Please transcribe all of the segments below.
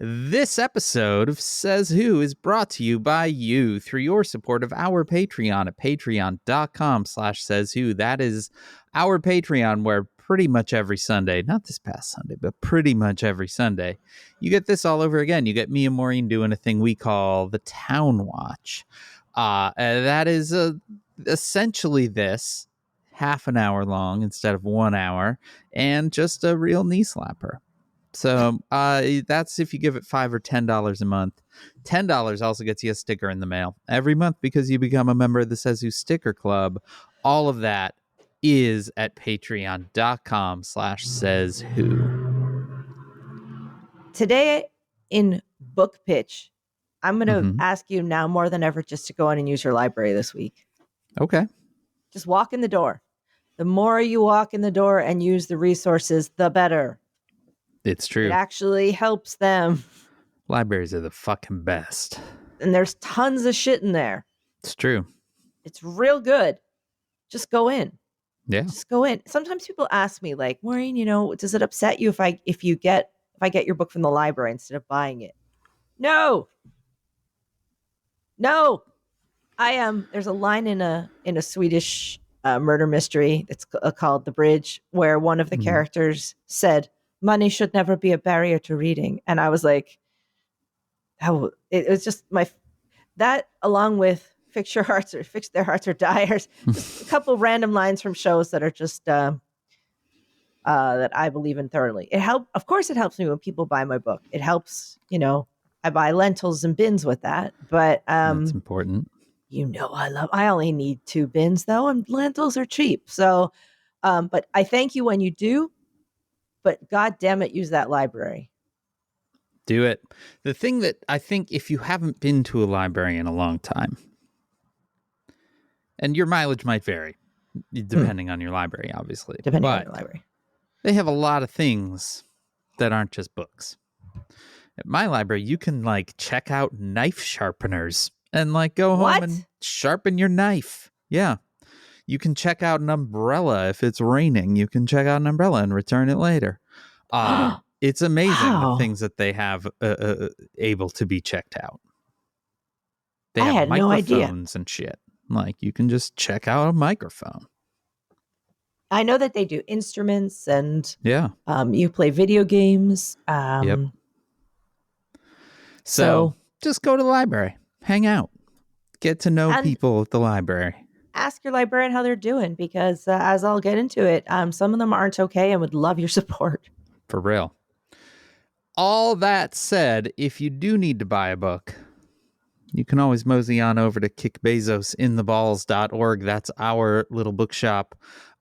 This episode of Says Who is brought to you by you through your support of our Patreon at patreon.com/sayswho. That is our Patreon, where pretty much every Sunday, not this past Sunday, but pretty much every Sunday, you get this all over again. You get me and Maureen doing a thing we call the Town Watch. That is essentially this, half an hour long instead of 1 hour, and just a real knee slapper. So that's if you give it $5 or $10 a month. $10 also gets you a sticker in the mail every month because you become a member of the Says Who Sticker Club. All of that is at patreon.com/sayswho. Today in book pitch, I'm going to ask you now more than ever just to go in and use your library this week. Okay. Just walk in the door. The more you walk in the door and use the resources, the better. It's true. It actually helps them. Libraries are the fucking best. And there's tons of shit in there. It's true. It's real good. Just go in. Yeah. Just go in. Sometimes people ask me, like, Maureen, does it upset you if I get your book from the library instead of buying it? No. There's a line in a Swedish murder mystery. It's called The Bridge, where one of the characters said, "Money should never be a barrier to reading." And I was like, it was just that along with fix their hearts or die, or just a couple random lines from shows that are just that I believe in thoroughly. Of course it helps me when people buy my book. It helps, I buy lentils and bins with that, but that's important. I only need 2 bins though, and lentils are cheap. So but I thank you when you do. But God damn it, use that library. Do it. The thing that I think, if you haven't been to a library in a long time, and your mileage might vary depending on your library, obviously. Depending on your library. They have a lot of things that aren't just books. At my library, you can check out knife sharpeners and go home and sharpen your knife. Yeah. You can check out an umbrella if it's raining. You can check out an umbrella and return it later. It's amazing the things that they have able to be checked out. They have had no idea. microphones and shit. You can just check out a microphone. I know that they do instruments and yeah. You play video games. Yep. So just go to the library, hang out, get to know people at the library. Ask your librarian how they're doing, because as I'll get into it, some of them aren't okay and would love your support. For real. All that said, if you do need to buy a book, you can always mosey on over to kickbezosintheballs.org. That's our little bookshop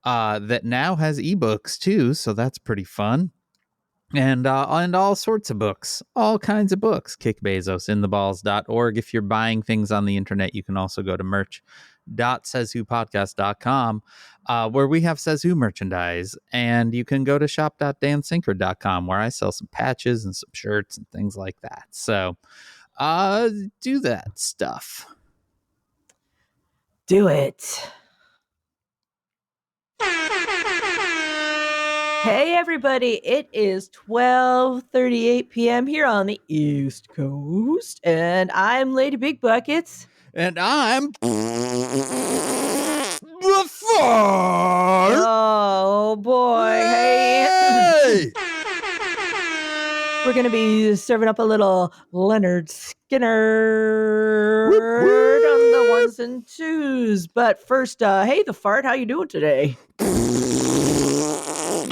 that now has ebooks too, so that's pretty fun. And all sorts of books, all kinds of books. kickbezosintheballs.org. If you're buying things on the internet, you can also go to merch.sayswhopodcast.com, where we have Says Who merchandise. And you can go to shop.dansinker.com, where I sell some patches and some shirts and things like that. So do that stuff. Do it. Hey everybody, it is 12:38 p.m. here on the East Coast, and I'm Lady Big Buckets. And I'm the Fart. Oh boy, hey. We're going to be serving up a little Leonard Skinner on the ones and twos. But first, hey, the Fart, how you doing today?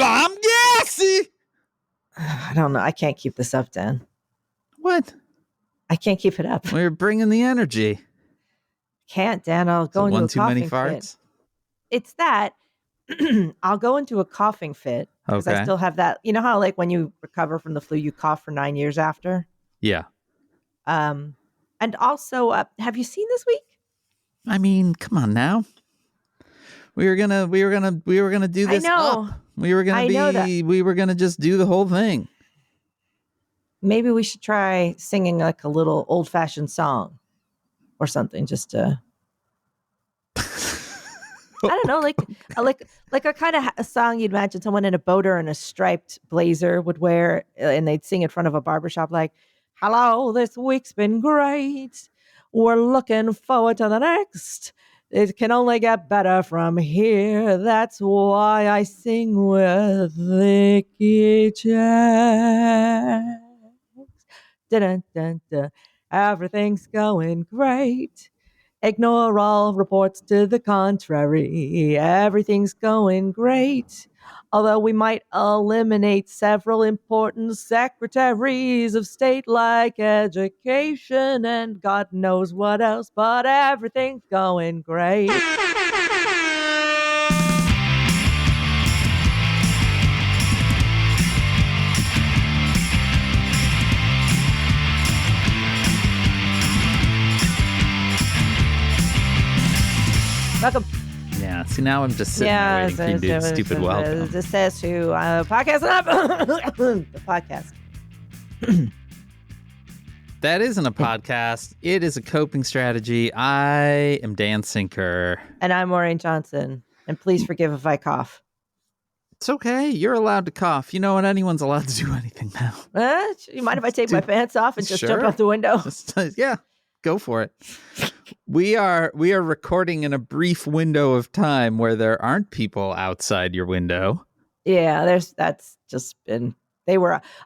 I'm gassy. I don't know. I can't keep this up, Dan. What? I can't keep it up. We're bringing the energy. Can't, Dan. I'll go into a coughing fit. It's that. I'll go into a coughing fit because I still have that. You know how when you recover from the flu, you cough for 9 years after? Yeah. And also, have you seen This Week? I mean, come on now. We were gonna do this. I know. Up. We were gonna just do the whole thing. Maybe we should try singing a little old-fashioned song or something, just to. I don't know, like a kind of a song you'd imagine someone in a boat or in a striped blazer would wear, and they'd sing in front of a barbershop, like, Hello, this week's been great. We're looking forward to the next. It can only get better from here. That's why I sing with Vicky Jacks. Dun, dun, dun. Everything's going great. Ignore all reports to the contrary. Everything's going great. Although we might eliminate several important secretaries of state like education and God knows what else, but everything's going great. Welcome. Yeah, see, now I'm just sitting there waiting for you to do the stupid welcome. This says to podcast up. The podcast. That isn't a podcast. It is a coping strategy. I am Dan Sinker. And I'm Maureen Johnson. And please forgive if I cough. It's okay. You're allowed to cough. You know what? Anyone's allowed to do anything now. You mind if I take my pants off and just jump out the window? Yeah, go for it. We are recording in a brief window of time where there aren't people outside your window. Yeah, that's just been.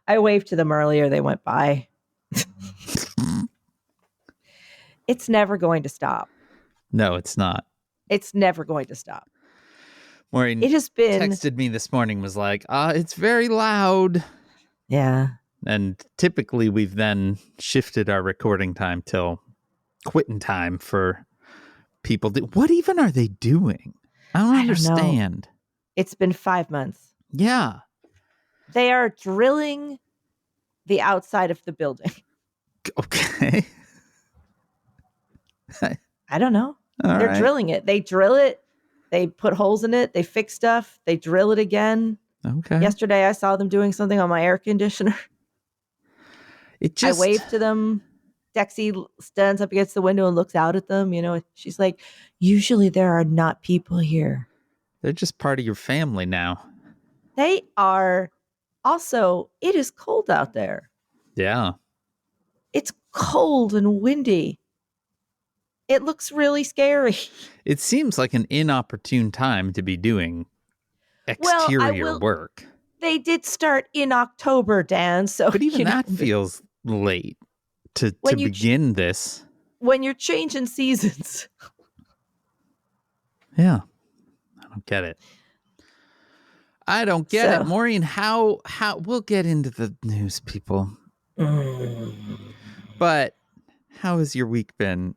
I waved to them earlier. They went by. It's never going to stop. No, it's not. It's never going to stop. Maureen it has been texted me this morning, was like, it's very loud. Yeah. And typically we've then shifted our recording time till quitting time for people. What even are they doing? I don't understand. It's been 5 months. Yeah. They are drilling the outside of the building. Okay. I don't know. They're drilling it. They drill it. They put holes in it. They fix stuff. They drill it again. Okay. Yesterday, I saw them doing something on my air conditioner. I waved to them. Dexy stands up against the window and looks out at them. You know, she's like, usually there are not people here. They're just part of your family now. They are. Also, it is cold out there. Yeah. It's cold and windy. It looks really scary. It seems like an inopportune time to be doing exterior work. They did start in October, Dan. So, but even that feels late to begin this. When you're changing seasons. Yeah. I don't get it. I don't get it. Maureen, how we'll get into the news, people. But how has your week been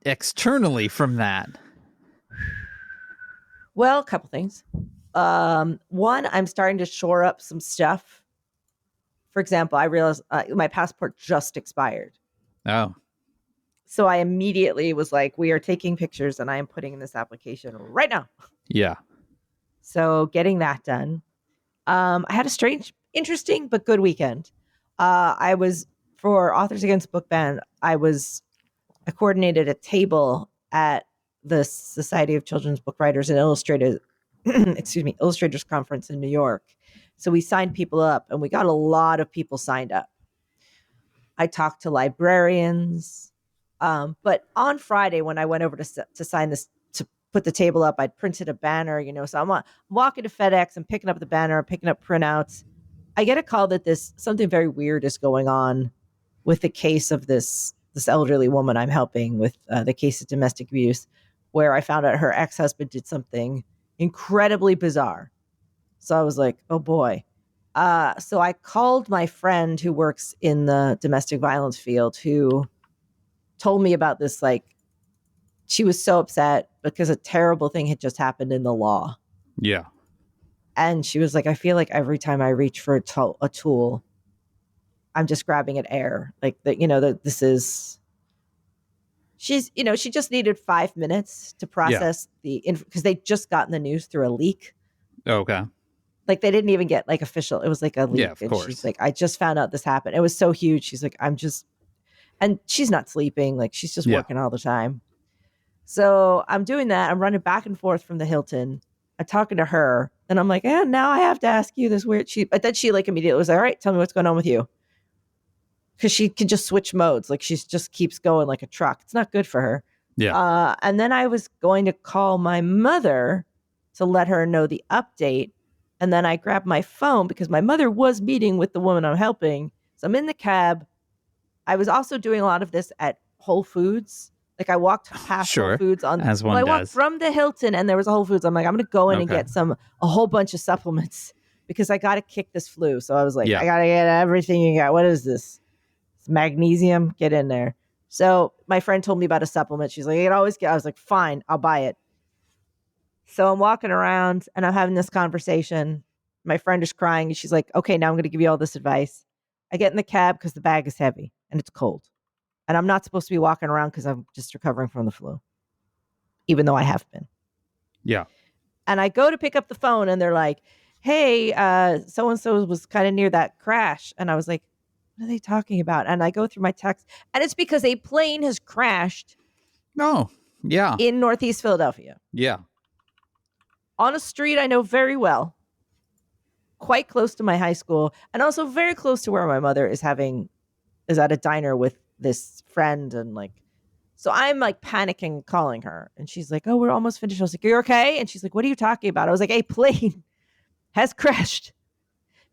externally from that? Well, a couple things. One, I'm starting to shore up some stuff. For example, I realized my passport just expired. Oh. So I immediately was like, we are taking pictures and I am putting in this application right now. Yeah. So getting that done. I had a strange, interesting, but good weekend. I was, for Authors Against Book Ban, I coordinated a table at the Society of Children's Book Writers and Illustrators, Illustrators Conference in New York. So we signed people up and we got a lot of people signed up. I talked to librarians. But on Friday, when I went over to sign this, to put the table up, I'd printed a banner, so I'm walking to FedEx and picking up the banner, picking up printouts. I get a call that something very weird is going on with the case of this elderly woman I'm helping with the case of domestic abuse, where I found out her ex-husband did something incredibly bizarre. So I was like, oh boy. So I called my friend who works in the domestic violence field, who told me about this. Like, she was so upset because a terrible thing had just happened in the law. Yeah. And she was like, I feel like every time I reach for a tool, I'm just grabbing at air. Like that, that this is, she just needed 5 minutes to process because they just gotten the news through a leak. Okay. Like they didn't even get official. It was like a leak. Yeah, of course. She's like, I just found out this happened. It was so huge. She's like, and she's not sleeping. Like she's just working all the time. So I'm doing that. I'm running back and forth from the Hilton. I'm talking to her and I'm like, now I have to ask you this weird. But then she immediately was like, all right, tell me what's going on with you. because she can just switch modes. Like she just keeps going like a truck. It's not good for her. Yeah. And then I was going to call my mother to let her know the update. And then I grabbed my phone because my mother was meeting with the woman I'm helping. So I'm in the cab. I was also doing a lot of this at Whole Foods. Like I walked past Whole Sure. Foods As well, one I walked does. from the Hilton and there was a Whole Foods. I'm like, I'm going to go in and Okay. get a whole bunch of supplements because I got to kick this flu. So I was like, Yeah. I got to get everything you got. What is this? It's magnesium. Get in there. So my friend told me about a supplement. She's like, I was like, fine, I'll buy it. So I'm walking around and I'm having this conversation. My friend is crying and she's like, okay, now I'm going to give you all this advice. I get in the cab because the bag is heavy and it's cold. And I'm not supposed to be walking around because I'm just recovering from the flu, even though I have been. Yeah. And I go to pick up the phone and they're like, hey, so-and-so was kind of near that crash. And I was like, what are they talking about? And I go through my text and it's because a plane has crashed No. Yeah. in Northeast Philadelphia Yeah. on a street I know very well, quite close to my high school, and also very close to where my mother is at a diner with this friend. And like, so I'm like panicking, calling her, and she's like, oh, we're almost finished. I was like, you're okay? And she's like, what are you talking about? I was like, a plane has crashed.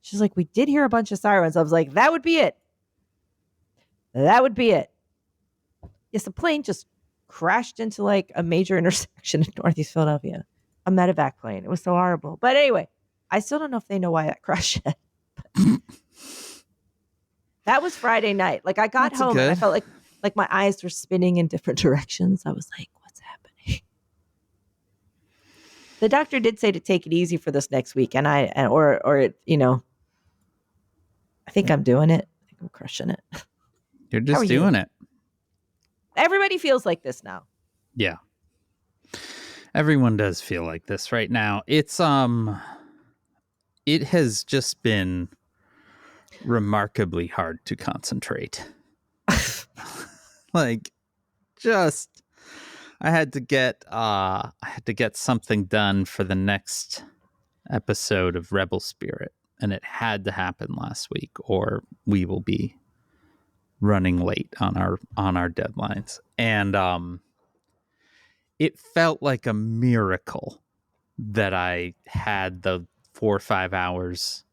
She's like, we did hear a bunch of sirens. I was like, that would be it. That would be it. Yes, the plane just crashed into like a major intersection in Northeast Philadelphia. A medevac plane. It was so horrible. But anyway, I still don't know if they know why that crashed yet. That was Friday night. Like I got home and I felt like my eyes were spinning in different directions. I was like, what's happening? The doctor did say to take it easy for this next week. And I think I'm doing it. I think I'm crushing it. You're just doing it. Everybody feels like this now. Yeah. Everyone does feel like this right now. It has just been remarkably hard to concentrate. Like, just I had to get something done for the next episode of Rebel Spirit, and it had to happen last week, or we will be running late on our deadlines. And it felt like a miracle that I had the 4 or 5 hours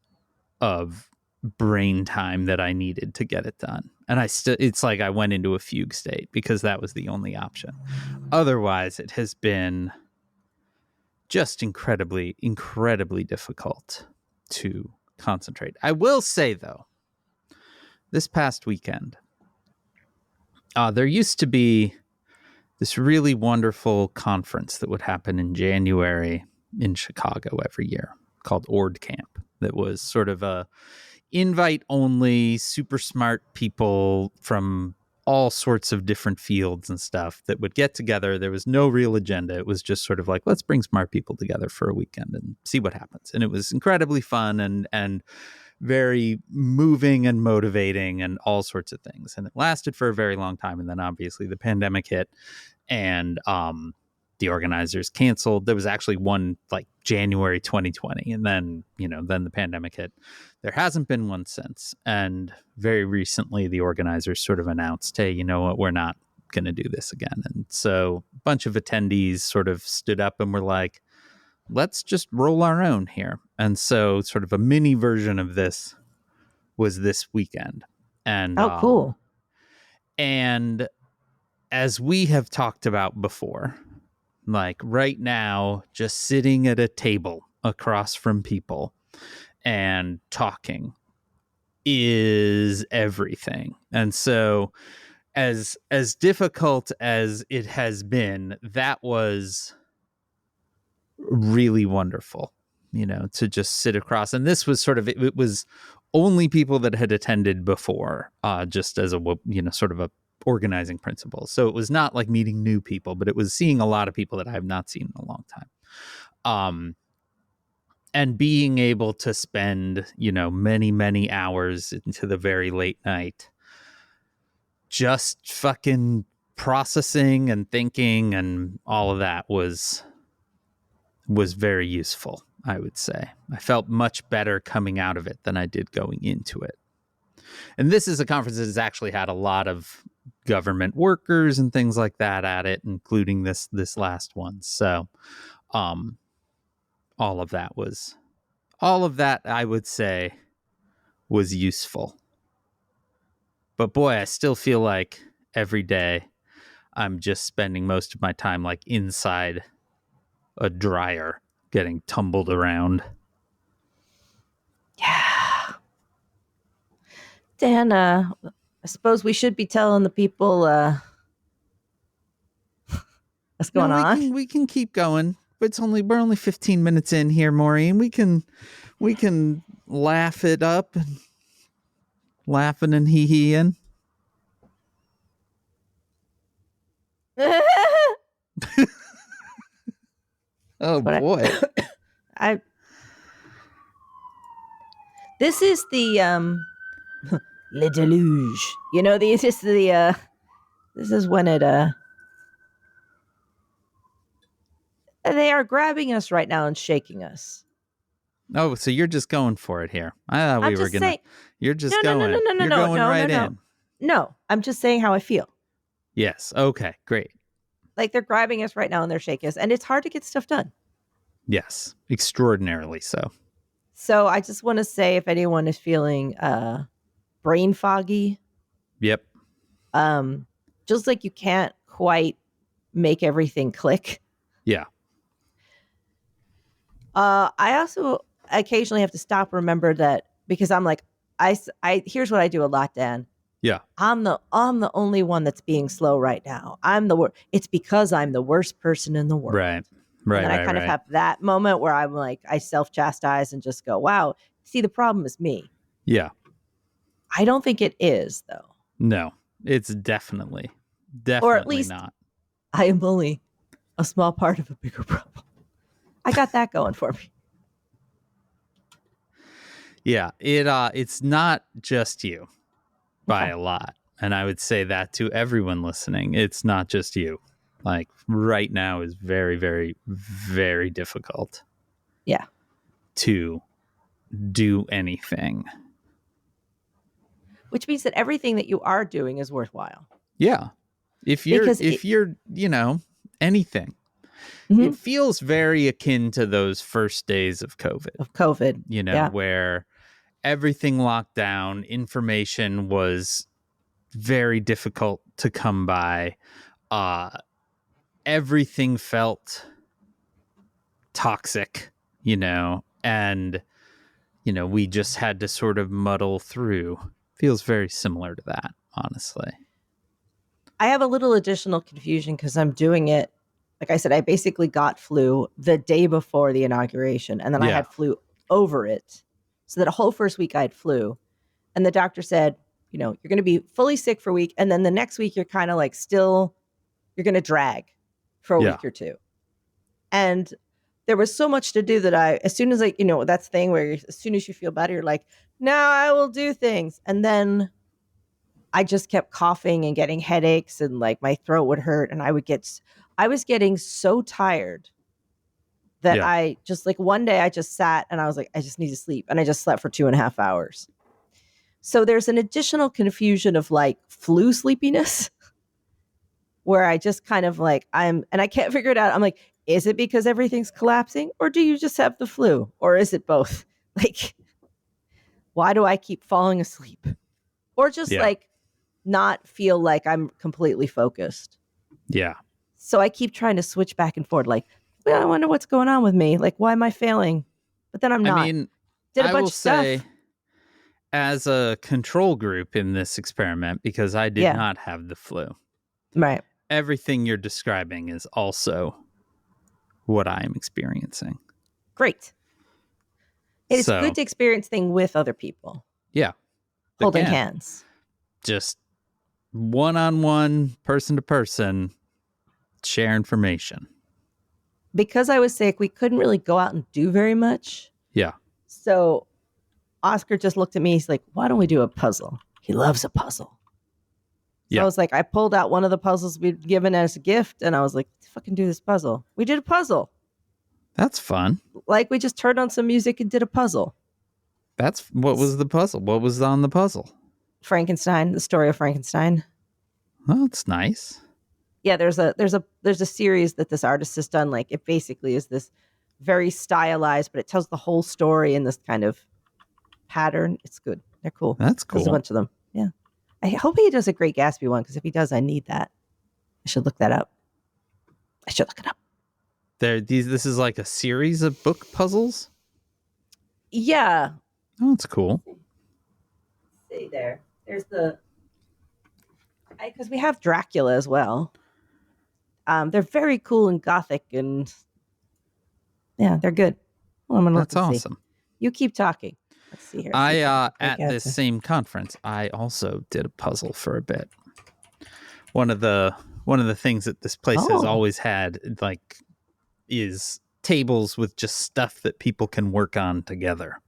of brain time that I needed to get it done. And it's like I went into a fugue state because that was the only option. Otherwise, it has been just incredibly, incredibly difficult to concentrate. I will say, though, this past weekend, there used to be this really wonderful conference that would happen in January in Chicago every year called Ord Camp. That was sort of a invite only, super smart people from all sorts of different fields and stuff that would get together. There was no real agenda. It was just sort of like, let's bring smart people together for a weekend and see what happens. And it was incredibly fun and very moving and motivating and all sorts of things. And it lasted for a very long time. And then obviously the pandemic hit and the organizers canceled. There was actually one like January 2020. And then, then the pandemic hit. There hasn't been one since. And very recently, the organizers sort of announced, hey, you know what, we're not going to do this again. And so a bunch of attendees sort of stood up and were like, let's just roll our own here. And so sort of a mini version of this was this weekend. And cool. And as we have talked about before, like right now, just sitting at a table across from people and talking is everything. And so as difficult as it has been, that was really wonderful, to just sit across. And this was sort of, it was only people that had attended before, just as a, sort of a organizing principle. So it was not like meeting new people, but it was seeing a lot of people that I have not seen in a long time. And being able to spend, many, many hours into the very late night, just fucking processing and thinking and all of that was very useful, I would say. I felt much better coming out of it than I did going into it. And this is a conference that has actually had a lot of government workers and things like that at it, including this last one. So all of that I would say was useful. But boy, I still feel like every day I'm just spending most of my time like inside a dryer getting tumbled around. Yeah. Dan, I suppose we should be telling the people what's going on. We can keep going. We're only 15 minutes in here, Maureen. We can laugh it up and laughing and hee-heeing. Oh boy. This is the Le Deluge. You know, this is when it they are grabbing us right now and shaking us. Oh, so you're just going for it here. I thought we were gonna. You're just going. No. You're going right in. No, I'm just saying how I feel. Yes. Okay. Great. Like they're grabbing us right now and they're shaking us, and it's hard to get stuff done. Yes, extraordinarily so. So I just want to say, if anyone is feeling brain foggy, yep, just like you can't quite make everything click. Yeah. I also occasionally have to stop and remember that, because I'm like, I here's what I do a lot, Dan. Yeah. I'm the only one that's being slow right now. It's because I'm the worst person in the world. Right. And I kind of have that moment where I'm like, I self-chastise and just go, wow, see, the problem is me. Yeah. I don't think it is, though. No, it's definitely or at least not. I am only a small part of a bigger problem. I got that going for me. Yeah, it's not just you by a lot. And I would say that to everyone listening. It's not just you. Like right now is very, very, very difficult. Yeah. To do anything. Which means that everything that you are doing is worthwhile. Yeah. If you're, you know, anything. Mm-hmm. It feels very akin to those first days of COVID. You know, where everything locked down, information was very difficult to come by. Everything felt toxic, you know, and, you know, we just had to sort of muddle through. Feels very similar to that, honestly. I have a little additional confusion because I'm doing it. Like I said, I basically got flu the day before the inauguration, and then I had flu over it. So that a whole first week I had flu. And the doctor said, you know, you're going to be fully sick for a week. And then the next week, you're kind of like you're going to drag for a week or two. And there was so much to do that as soon as you know, that's the thing where as soon as you feel better, you're like, now I will do things. And then I just kept coughing and getting headaches, and like my throat would hurt. And I was getting so tired that I just like one day I just sat and I was like, I just need to sleep. And I just slept for 2.5 hours. So there's an additional confusion of like flu sleepiness where I just kind of like, and I can't figure it out. I'm like, is it because everything's collapsing, or do you just have the flu, or is it both? Like, why do I keep falling asleep, or just like not feel like I'm completely focused? Yeah. So I keep trying to switch back and forth. Like, well, I wonder what's going on with me. Like, why am I failing? But then I'm not. I mean, I will say, as a control group in this experiment, because I did not have the flu. Right. Everything you're describing is also what I am experiencing. Great. It's good to experience things with other people. Yeah. Holding hands. Just one-on-one, person-to-person, share information. Because I was sick, we couldn't really go out and do very much. Yeah. So Oscar just looked at me. He's like, why don't we do a puzzle? He loves a puzzle. So I was like, I pulled out one of the puzzles we'd given as a gift, and I was like, let's fucking do this puzzle. We did a puzzle. That's fun. Like, we just turned on some music and did a puzzle. What was the puzzle? What was on the puzzle? Frankenstein, the story of Frankenstein. Well, it's nice. Yeah, there's a series that this artist has done. Like it basically is this very stylized, but it tells the whole story in this kind of pattern. It's good. They're cool. That's There's a cool. bunch of them. Yeah. I hope he does a Great Gatsby one, because if he does, I need that. I should look that up. I should look it up. This is like a series of book puzzles. Yeah. Oh, it's cool. See there. There's the because we have Dracula as well. They're very cool and gothic, and yeah, they're good. Well, I'm gonna look That's and see. awesome. You keep talking. Let's see here. At this same conference, I also did a puzzle for a bit. One of the things that this place has always had, like, is tables with just stuff that people can work on together.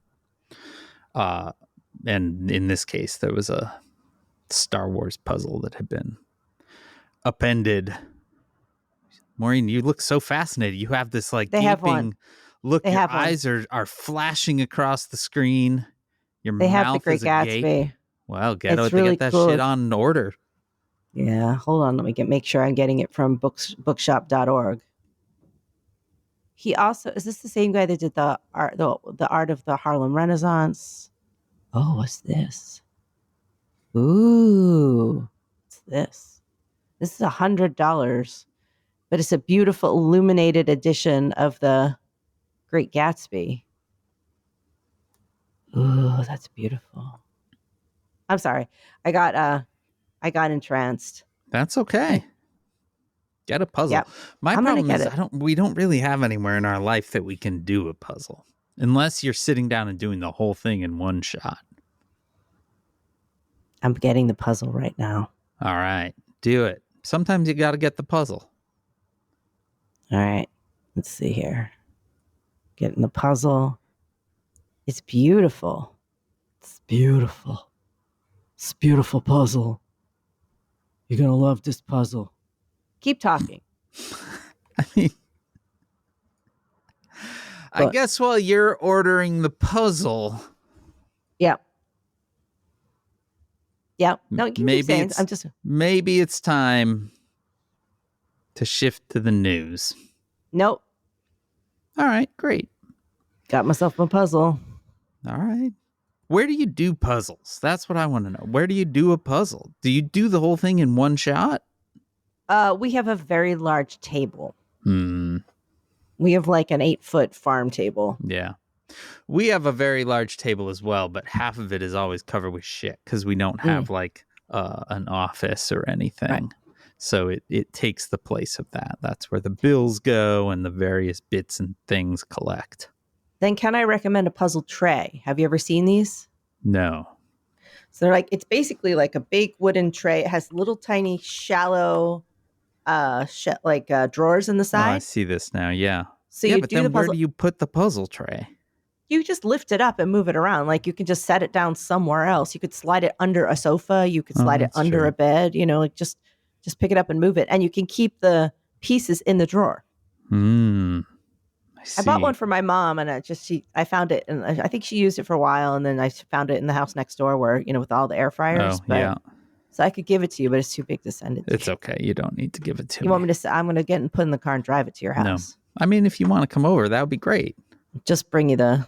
And in this case, there was a Star Wars puzzle that had been appended. Maureen, you look so fascinated. You have this like gaping look. Your eyes are flashing across the screen. Your mouth have the Great is Gatsby. agape. Well, get that cool. shit on order. Yeah, hold on. Let me make sure I'm getting it from bookshop.org. He also, is this the same guy that did the art of the Harlem Renaissance? Oh, what's this? Ooh, what's this? This is $100, but it's a beautiful illuminated edition of the Great Gatsby. Ooh, that's beautiful. I'm sorry. I got entranced. That's okay. Get a puzzle. Yep. My problem is we don't really have anywhere in our life that we can do a puzzle unless you're sitting down and doing the whole thing in one shot. I'm getting the puzzle right now. All right. Do it. Sometimes you got to get the puzzle. All right. Let's see here. Getting the puzzle. It's beautiful. It's beautiful. It's a beautiful puzzle. You're going to love this puzzle. Keep talking. I mean, I guess while you're ordering the puzzle. Yep. Yep. No, maybe it's time to shift to the news. Nope. All right, great. Got myself a puzzle. All right. Where do you do puzzles? That's what I want to know. Where do you do a puzzle? Do you do the whole thing in one shot? We have a very large table. Hmm. We have like an 8-foot farm table. Yeah. We have a very large table as well, but half of it is always covered with shit because we don't have like an office or anything. Right. So it takes the place of that. That's where the bills go and the various bits and things collect. Then can I recommend a puzzle tray? Have you ever seen these? No. So they're like, it's basically like a big wooden tray. It has little tiny shallow drawers in the side. Oh, I see this now. Yeah. So you do the puzzle. Where do you put the puzzle tray? You just lift it up and move it around. Like you can just set it down somewhere else. You could slide it under a sofa. You could slide it under a bed. You know, like just pick it up and move it, and you can keep the pieces in the drawer. I bought one for my mom, and I found it, and I think she used it for a while, and then I found it in the house next door where, with all the air fryers. Yeah. So I could give it to you, but it's too big to send it to you. It's okay. You don't need to give it to me. You want me to? I'm going to get and put in the car and drive it to your house. No. I mean, if you want to come over, that would be great. Just bring you the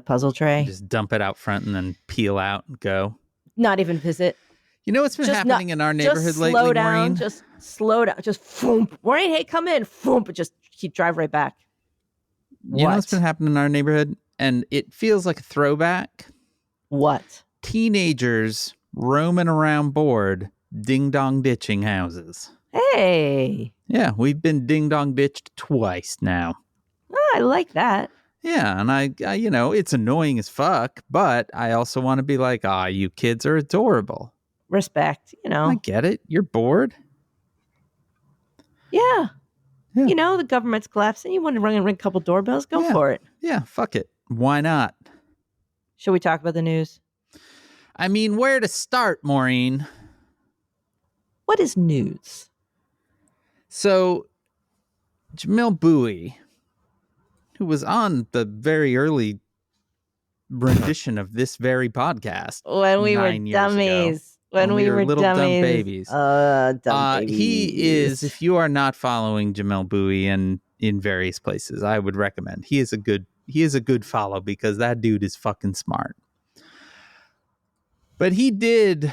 puzzle tray. Just dump it out front and then peel out and go. Not even visit. You know what's been happening in our neighborhood lately, slow down, Maureen? Just slow down. Just foomp. Maureen, hey, come in. Foomp. Just drive right back. You know what's been happening in our neighborhood? And it feels like a throwback. What? Teenagers roaming around bored, ding-dong ditching houses. Hey. Yeah, we've been ding-dong ditched twice now. Oh, I like that. Yeah, and I it's annoying as fuck, but I also want to be like, you kids are adorable. Respect, I get it. You're bored. Yeah. The government's collapsing. You want to ring a couple doorbells? Go for it. Yeah, fuck it. Why not? Should we talk about the news? I mean, where to start, Maureen? What is news? So, Jamil Bowie, who was on the very early rendition of this very podcast when we were 9 years ago. dummies. When we were little dummies. dumb babies. Dumb babies. He is, if you are not following Jamel Bowie in various places, I would recommend. He is a good follow because that dude is fucking smart. But he did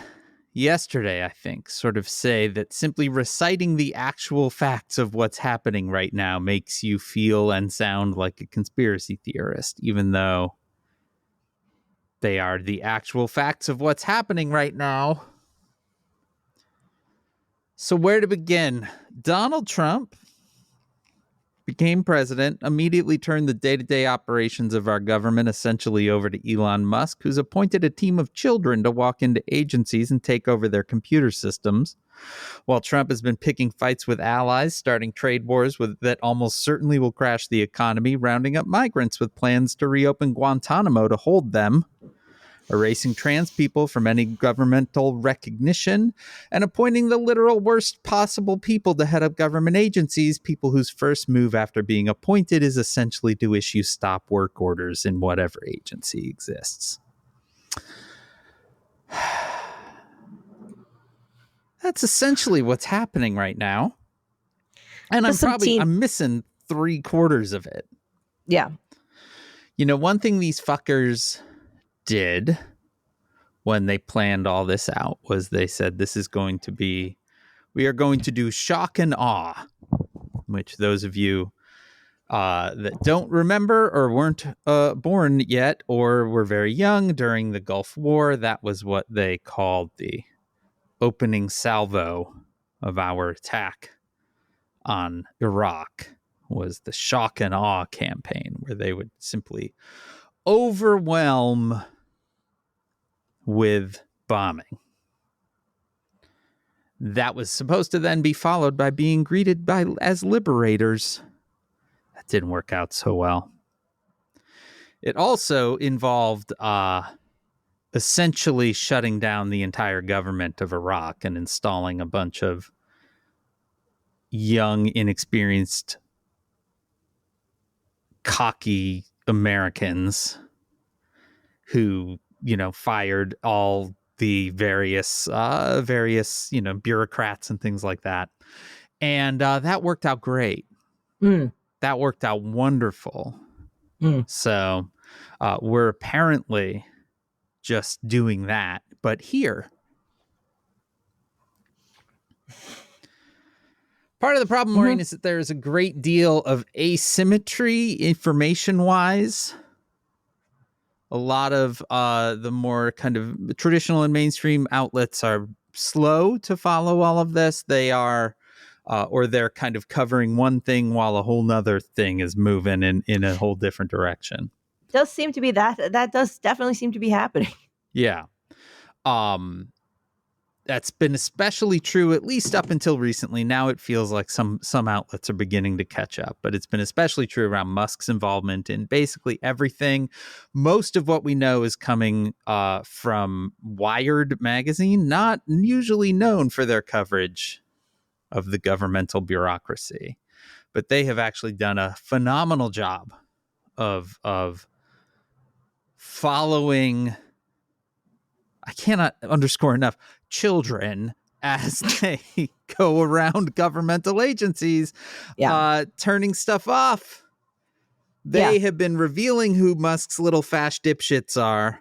yesterday, I think, sort of say that simply reciting the actual facts of what's happening right now makes you feel and sound like a conspiracy theorist, even though they are the actual facts of what's happening right now. So where to begin? Donald Trump became president, immediately turned the day-to-day operations of our government essentially over to Elon Musk, who's appointed a team of children to walk into agencies and take over their computer systems. While Trump has been picking fights with allies, starting trade wars that almost certainly will crash the economy, rounding up migrants with plans to reopen Guantanamo to hold them, erasing trans people from any governmental recognition, and appointing the literal worst possible people to head up government agencies, people whose first move after being appointed is essentially to issue stop work orders in whatever agency exists. That's essentially what's happening right now. And I'm missing 3/4 of it. Yeah. You know, one thing these fuckers did when they planned all this out was they said we are going to do shock and awe, which those of you that don't remember or weren't born yet or were very young during the Gulf War, that was what they called the opening salvo of our attack on Iraq, was the shock and awe campaign, where they would simply overwhelm with bombing. That was supposed to then be followed by being greeted as liberators. That didn't work out so well. It also involved essentially shutting down the entire government of Iraq and installing a bunch of young, inexperienced, cocky Americans who, fired all the various, bureaucrats and things like that. And that worked out great. That worked out wonderful. So we're apparently just doing that, but here. Part of the problem, Maureen, is that there's a great deal of asymmetry information-wise. A lot of the more kind of traditional and mainstream outlets are slow to follow all of this. They are, or they're kind of covering one thing while a whole nother thing is moving in a whole different direction. Does seem to be that does definitely seem to be happening. Yeah. That's been especially true, at least up until recently. Now it feels like some outlets are beginning to catch up, but it's been especially true around Musk's involvement in basically everything. Most of what we know is coming from Wired magazine, not usually known for their coverage of the governmental bureaucracy, but they have actually done a phenomenal job of following, I cannot underscore enough, children as they go around governmental agencies, turning stuff off. They have been revealing who Musk's little fash dipshits are.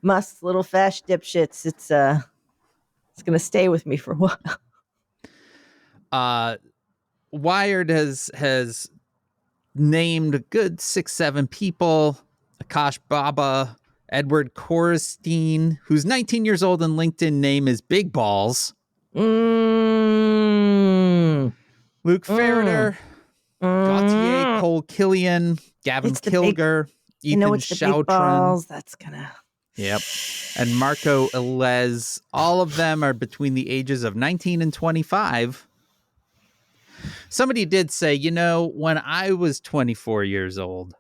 Musk's little fash dipshits. It's going to stay with me for a while. Wired has named a good 6-7 people. Akash Baba, Edward Korestein, who's 19 years old and LinkedIn name is Big Balls. Luke Farrader, Gautier Cole Killian, Gavin Kilger, Ethan Shoutron. That's gonna. Yep. And Marco Elez. All of them are between the ages of 19 and 25. Somebody did say, when I was 24 years old,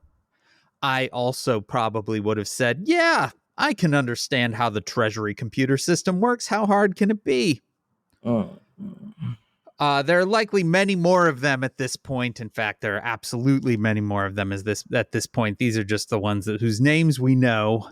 I also probably would have said, yeah, I can understand how the Treasury computer system works. How hard can it be? There are likely many more of them at this point. In fact, there are absolutely many more of them at this point. These are just the ones whose names we know.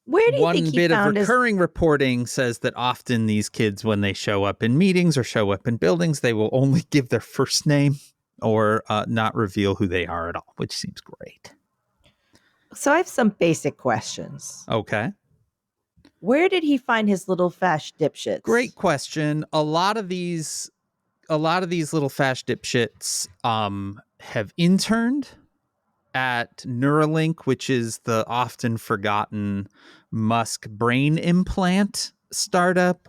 Where do you think One he bit of found his... recurring reporting says that often these kids, when they show up in meetings or show up in buildings, they will only give their first name or not reveal who they are at all, which seems great. So I have some basic questions. Okay. Where did he find his little fash dipshits? Great question. A lot of these little fash dipshits have interned at Neuralink, which is the often forgotten Musk brain implant startup.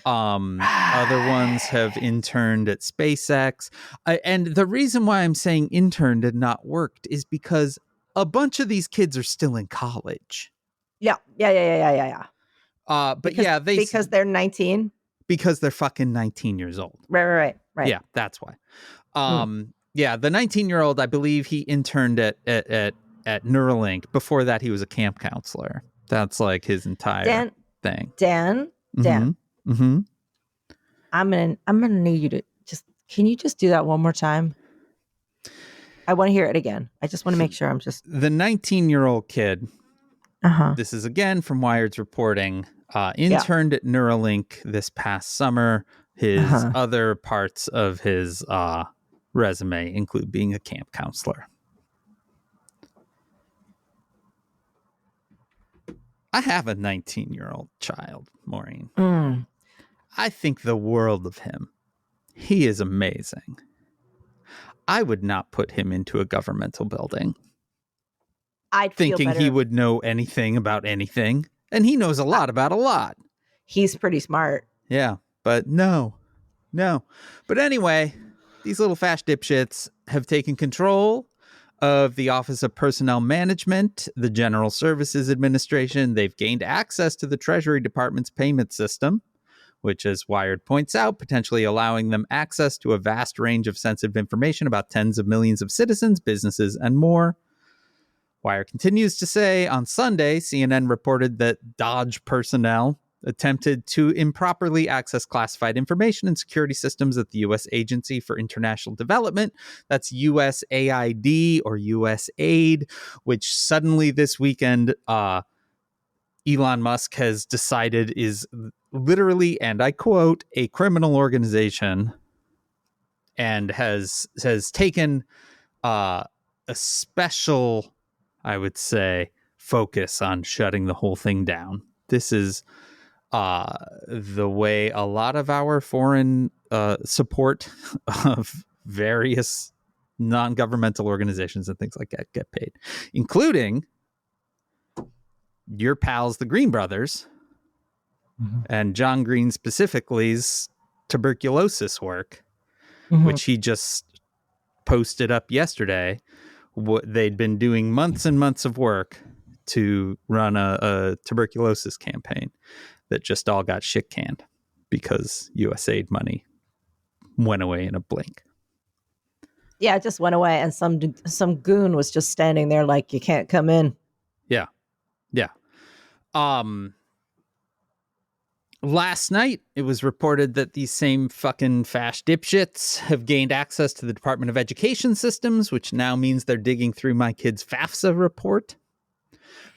Other ones have interned at SpaceX. And the reason why I'm saying interned and not worked is because a bunch of these kids are still in college. Yeah. But because, because they're 19. Because they're fucking 19 years old. Right. Yeah, that's why. Yeah, the 19-year-old, I believe he interned at Neuralink. Before that, he was a camp counselor. That's like his entire thing. Dan. Mm-hmm. I'm gonna need you to can you just do that one more time? I want to hear it again. I just want to make sure I'm just... The 19-year-old kid, this is again from Wired's reporting, interned at Neuralink this past summer. His other parts of his resume include being a camp counselor. I have a 19-year-old child, Maureen. I think the world of him. He is amazing. I would not put him into a governmental building. I'd thinking he would know anything about anything, and he knows a lot about a lot. He's pretty smart. Yeah, but no. But anyway, these little fash dipshits have taken control of the Office of Personnel Management, the General Services Administration. They've gained access to the Treasury Department's payment system, which, as Wired points out, potentially allowing them access to a vast range of sensitive information about tens of millions of citizens, businesses, and more. Wire continues to say on Sunday, CNN reported that Dodge personnel attempted to improperly access classified information and security systems at the U.S. Agency for International Development. That's USAID or USAID, which suddenly this weekend, Elon Musk has decided is literally, and I quote, a criminal organization, and has taken a special, I would say, focus on shutting the whole thing down. This is the way a lot of our foreign support of various non-governmental organizations and things like that get paid, including your pals, the Green Brothers, and John Green specifically's tuberculosis work, which he just posted up yesterday. They'd been doing months and months of work to run a tuberculosis campaign that just all got shit canned because USAID money went away in a blink. Yeah, it just went away, and some goon was just standing there like, you can't come in. Yeah. Last night, it was reported that these same fucking fash dipshits have gained access to the Department of Education systems, which now means they're digging through my kid's FAFSA report.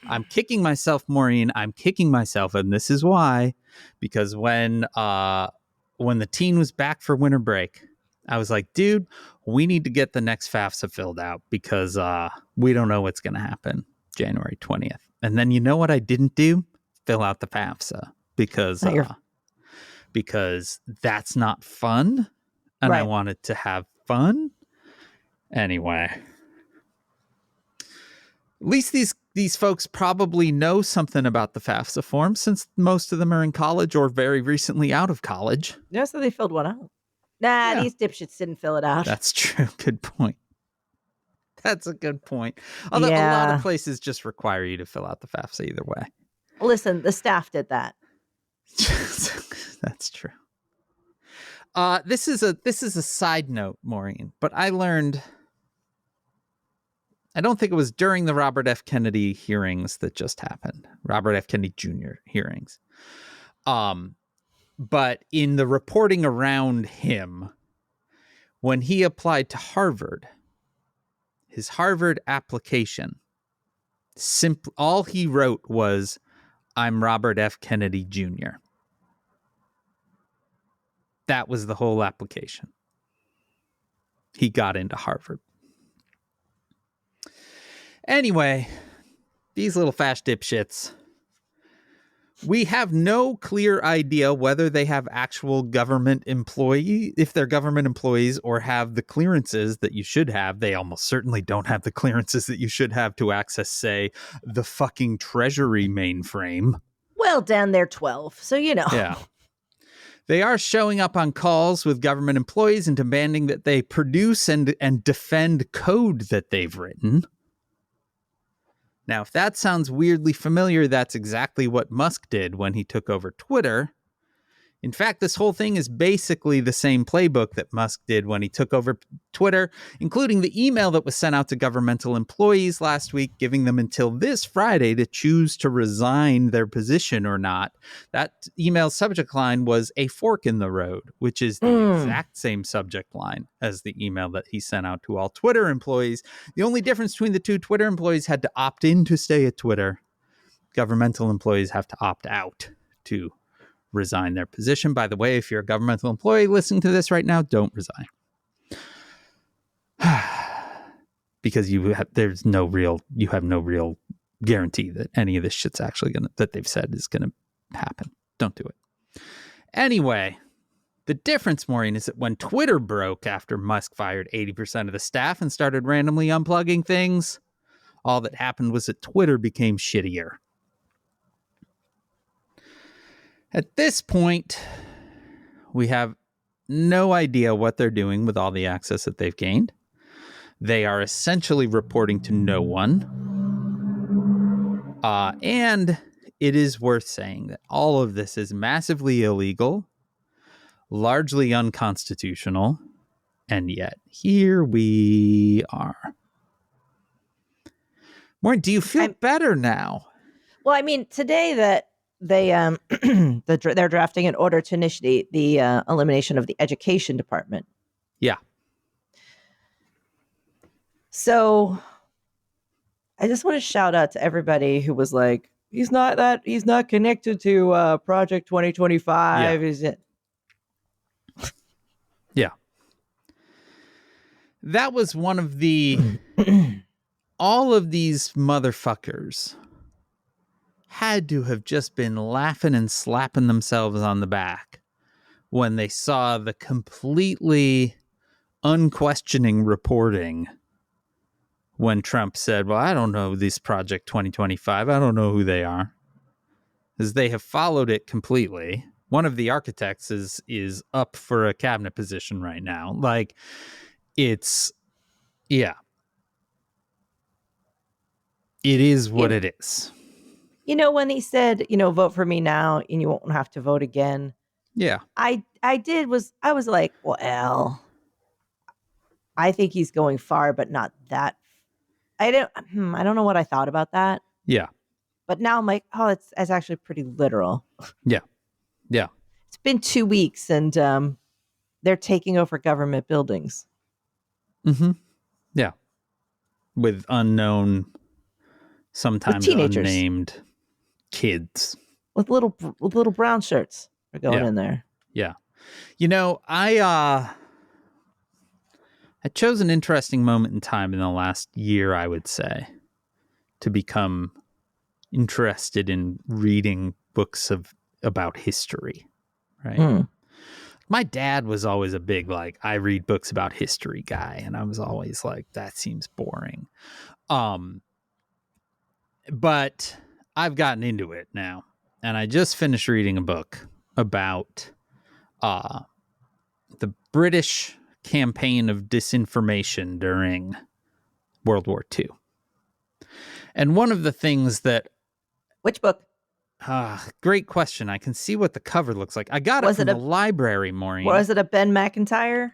I'm kicking myself, Maureen. I'm kicking myself, and this is why. Because when the teen was back for winter break, I was like, dude, we need to get the next FAFSA filled out because we don't know what's going to happen January 20th. And then you know what I didn't do? Fill out the FAFSA because that's not fun. And I wanted to have fun. Anyway. At least these folks probably know something about the FAFSA form since most of them are in college or very recently out of college. Yeah, so they filled one out. Nah, these dipshits didn't fill it out. That's true. Good point. That's a good point. Although a lot of places just require you to fill out the FAFSA either way. Listen, the staff did that. That's true. This is a side note, Maureen, but I learned, I don't think it was during the Robert F. Kennedy hearings that just happened. Robert F. Kennedy Jr. hearings. But in the reporting around him, when he applied to Harvard, his Harvard application, all he wrote was, "I'm Robert F. Kennedy Jr." That was the whole application. He got into Harvard. Anyway, these little fash dipshits. We have no clear idea whether they have actual government employee, if they're government employees, or have the clearances that you should have. They almost certainly don't have the clearances that you should have to access, say, the fucking Treasury mainframe. Well, Dan, they're 12, so you know. Yeah. They are showing up on calls with government employees and demanding that they produce and defend code that they've written. Now, if that sounds weirdly familiar, that's exactly what Musk did when he took over Twitter. In fact, this whole thing is basically the same playbook that Musk did when he took over Twitter, including the email that was sent out to governmental employees last week, giving them until this Friday to choose to resign their position or not. That email subject line was "a fork in the road," which is the exact same subject line as the email that he sent out to all Twitter employees. The only difference between the two, Twitter employees had to opt in to stay at Twitter. Governmental employees have to opt out to resign their position. By the way, if you're a governmental employee listening to this right now, don't resign. Because you have no real guarantee that any of this shit's actually that they've said is gonna happen. Don't do it. Anyway, the difference, Maureen, is that when Twitter broke after Musk fired 80% of the staff and started randomly unplugging things, all that happened was that Twitter became shittier. At this point, we have no idea what they're doing with all the access that they've gained. They are essentially reporting to no one. And it is worth saying that all of this is massively illegal, largely unconstitutional, and yet here we are. Maureen, do you feel better now? Well, I mean, today that they they're drafting an order to initiate the elimination of the education department. Yeah. So I just want to shout out to everybody who was like, he's not connected to Project 2025. Yeah. Is it? Yeah. That was one of the all of these motherfuckers had to have just been laughing and slapping themselves on the back when they saw the completely unquestioning reporting when Trump said, well, I don't know this Project 2025. I don't know who they are. Because they have followed it completely. One of the architects is up for a cabinet position right now. Like, it's, yeah. It is what it is. You know, when he said, vote for me now and you won't have to vote again. Yeah. I was like, well, I think he's going far, but not that. I don't know what I thought about that. Yeah. But now I'm like, oh, it's actually pretty literal. Yeah. Yeah. It's been 2 weeks and they're taking over government buildings. Mm-hmm. Yeah. With unknown, sometimes teenagers. Unnamed kids. With little brown shirts are going in there. Yeah. I chose an interesting moment in time in the last year, I would say, to become interested in reading books about history, right? My dad was always a big, I read books about history guy, and I was always like, that seems boring. But I've gotten into it now, and I just finished reading a book about the British campaign of disinformation during World War II. And one of the things that... Which book? Great question. I can see what the cover looks like. I got it from the library, Maureen. Was it a Ben McIntyre?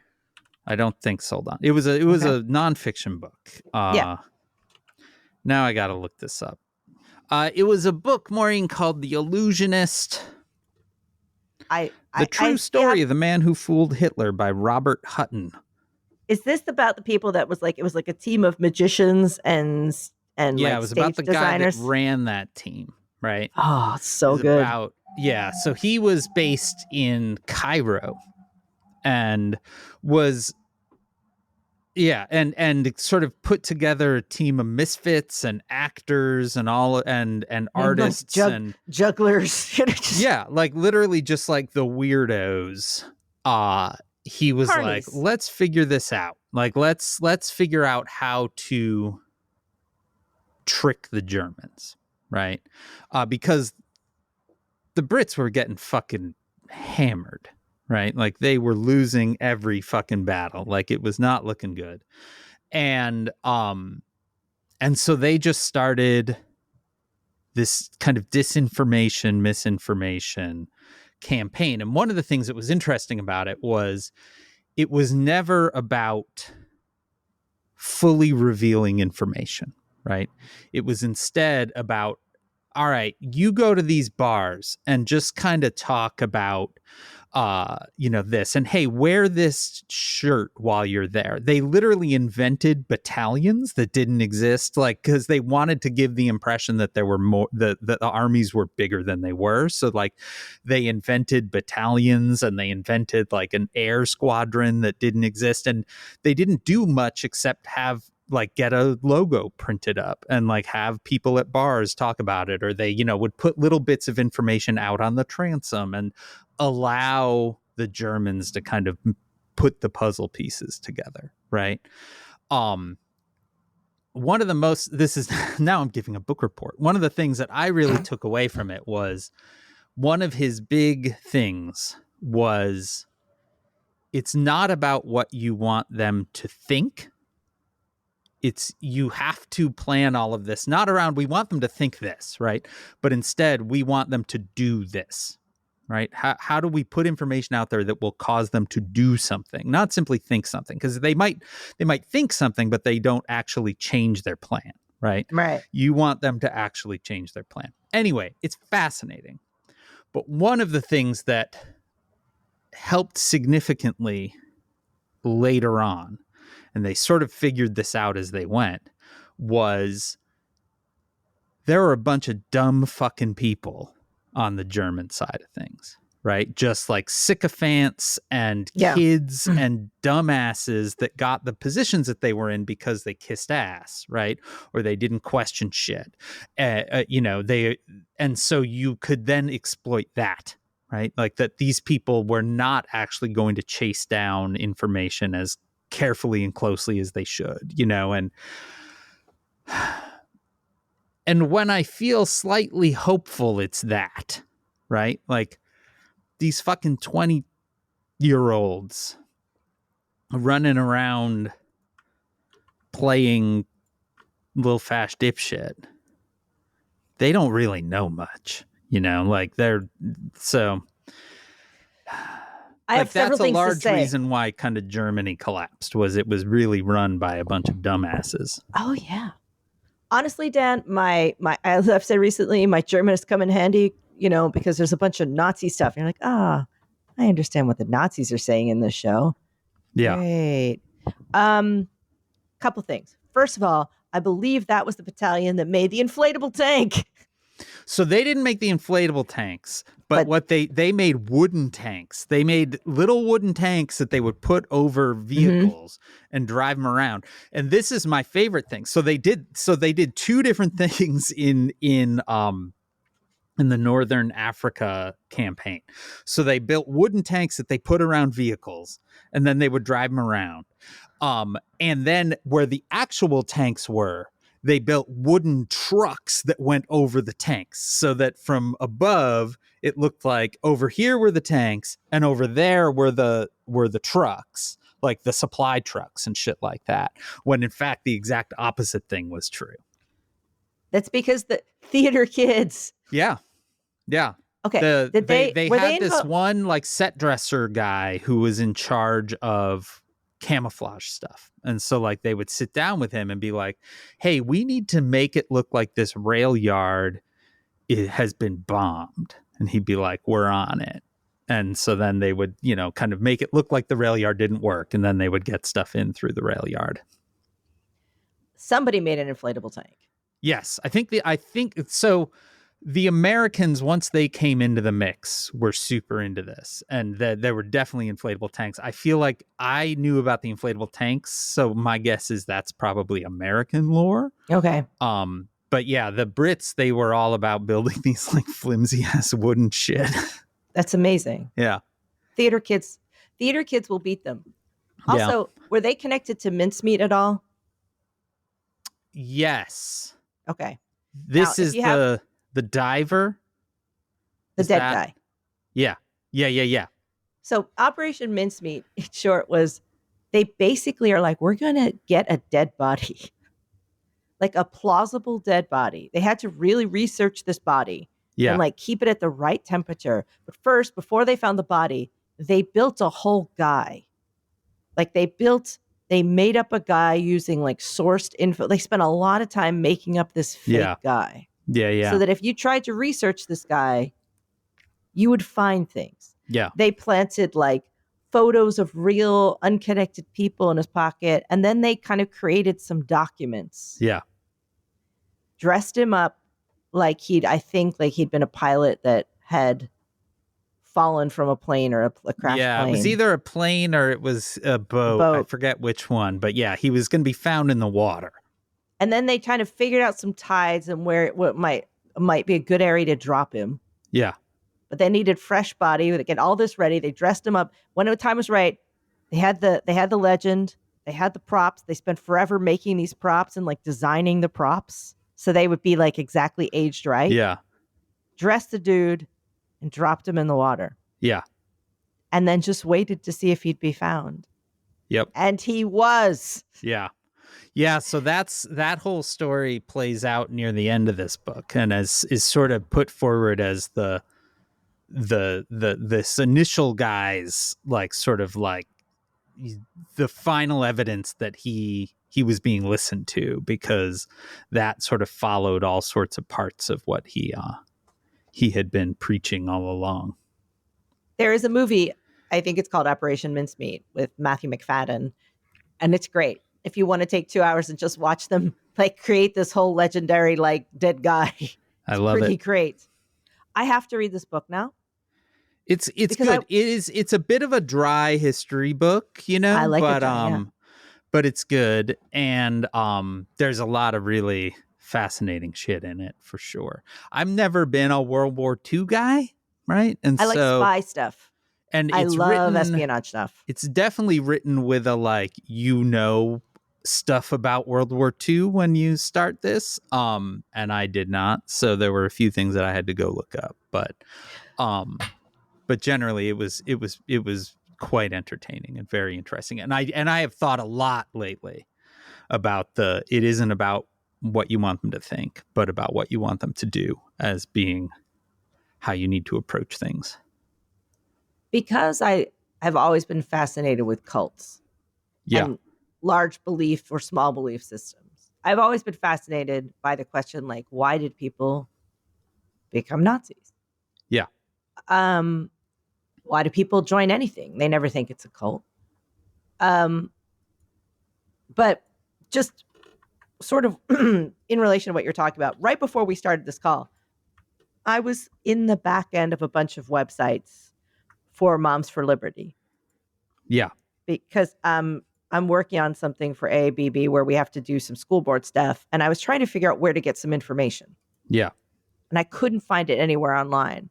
I don't think so. Hold on. It was a nonfiction book. Yeah. Now I got to look this up. It was a book, Maureen, called The Illusionist. The True Story of the Man Who Fooled Hitler by Robert Hutton. Is this about the people that was like, it was like a team of magicians and yeah, like it was stage about the designers? guy that ran that team, right? Oh, so good. So he was based in Cairo and was and sort of put together a team of misfits and actors and all and artists like and jugglers. yeah, like literally just like the weirdos. He was like, let's figure this out. Like let's figure out how to trick the Germans, right? Because the Brits were getting fucking hammered, right? Like they were losing every fucking battle. Like it was not looking good. And so they just started this kind of disinformation, misinformation campaign. And one of the things that was interesting about it was never about fully revealing information, right? It was instead about, all right, you go to these bars and just kind of talk about this, and hey, wear this shirt while you're there. They literally invented battalions that didn't exist, like, because they wanted to give the impression that there were more, the armies were bigger than they were. So like they invented battalions and they invented like an air squadron that didn't exist, and they didn't do much except have like get a logo printed up and like have people at bars talk about it, or they would put little bits of information out on the transom and allow the Germans to kind of put the puzzle pieces together, right? One of the most, this is now I'm giving a book report. One of the things that I really took away from it was one of his big things was it's not about what you want them to think. It's you have to plan all of this, not around we want them to think this, right? But instead we want them to do this. Right? How do we put information out there that will cause them to do something, not simply think something? Because they might think something, but they don't actually change their plan, right? Right. You want them to actually change their plan. Anyway, it's fascinating. But one of the things that helped significantly later on, and they sort of figured this out as they went, was there were a bunch of dumb fucking people on the German side of things, right? Just like sycophants and kids and dumbasses that got the positions that they were in because they kissed ass, right? Or they didn't question shit. And so you could then exploit that, right? Like that these people were not actually going to chase down information as carefully and closely as they should, and when I feel slightly hopeful, it's that, right? Like these fucking 20-year-olds running around playing little fash dipshit. They don't really know much, like they're so. I have several things to say. That's a large reason why kind of Germany collapsed, was it was really run by a bunch of dumbasses. Oh, yeah. Honestly, Dan, as I've said recently, my German has come in handy, because there's a bunch of Nazi stuff. You're like, I understand what the Nazis are saying in this show. Yeah. Great. Couple things. First of all, I believe that was the battalion that made the inflatable tank. So they didn't make the inflatable tanks, but what they made wooden tanks. They made little wooden tanks that they would put over vehicles and drive them around. And this is my favorite thing. So they did two different things in the Northern Africa campaign. So they built wooden tanks that they put around vehicles, and then they would drive them around. And then where the actual tanks were, they built wooden trucks that went over the tanks, so that from above it looked like over here were the tanks and over there were the trucks, like the supply trucks and shit like that, when in fact the exact opposite thing was true. That's because the theater kids. Yeah. Okay. They had this one like set dresser guy who was in charge of camouflage stuff. And so like they would sit down with him and be like, hey, we need to make it look like this rail yard has been bombed. And he'd be like, we're on it. And so then they would, kind of make it look like the rail yard didn't work, and then they would get stuff in through the rail yard. Somebody made an inflatable tank. Yes, I think so. The Americans, once they came into the mix, were super into this, and there were definitely inflatable tanks. I feel like I knew about the inflatable tanks, so my guess is that's probably American lore. Okay. But yeah, the Brits, they were all about building these like flimsy ass wooden shit. That's amazing. Yeah. Theater kids will beat them. Also, were they connected to mincemeat at all? Yes. Okay. This now, is the diver. The dead guy. Yeah. So Operation Mincemeat, in short, was they basically are like, we're going to get a dead body, like a plausible dead body. They had to really research this body and like keep it at the right temperature. But first, before they found the body, they built a whole guy. Like they made up a guy using like sourced info. They spent a lot of time making up this fake guy. Yeah. So that if you tried to research this guy, you would find things. Yeah. They planted like photos of real unconnected people in his pocket. And then they kind of created some documents. Yeah. Dressed him up like he'd been a pilot that had fallen from a plane or a crashed plane. Yeah, it was either a plane or it was a boat. I forget which one. But yeah, he was going to be found in the water. And then they kind of figured out some tides and what might be a good area to drop him. Yeah. But they needed fresh body. They get all this ready. They dressed him up. When the time was right, they had the legend. They had the props. They spent forever making these props and like designing the props so they would be like exactly aged right. Yeah. Dressed the dude and dropped him in the water. Yeah. And then just waited to see if he'd be found. Yep. And he was. Yeah. Yeah, so that whole story plays out near the end of this book, and is sort of put forward as this initial guy's like sort of like the final evidence that he was being listened to, because that sort of followed all sorts of parts of what he had been preaching all along. There is a movie, I think it's called Operation Mincemeat, with Matthew McFadden, and it's great. If you want to take 2 hours and just watch them like create this whole legendary like dead guy. I love it. Pretty great. I have to read this book now. It's good. It's a bit of a dry history book, I like it, but it's good, and there's a lot of really fascinating shit in it for sure. I've never been a World War II guy, right? And I like spy stuff. And I love espionage stuff. It's definitely written with a stuff about World War II when you start this. And I did not. So there were a few things that I had to go look up. But generally it was quite entertaining and very interesting. And I have thought a lot lately about it isn't about what you want them to think, but about what you want them to do as being how you need to approach things. Because I have always been fascinated with cults and large belief or small belief systems. I've always been fascinated by the question, like, why did people become Nazis? Yeah. Why do people join anything? They never think it's a cult. But just sort of in relation to what you're talking about, right before we started this call, I was in the back end of a bunch of websites for Moms for Liberty. Yeah. Because I'm working on something for AABB where we have to do some school board stuff. And I was trying to figure out where to get some information. Yeah. And I couldn't find it anywhere online.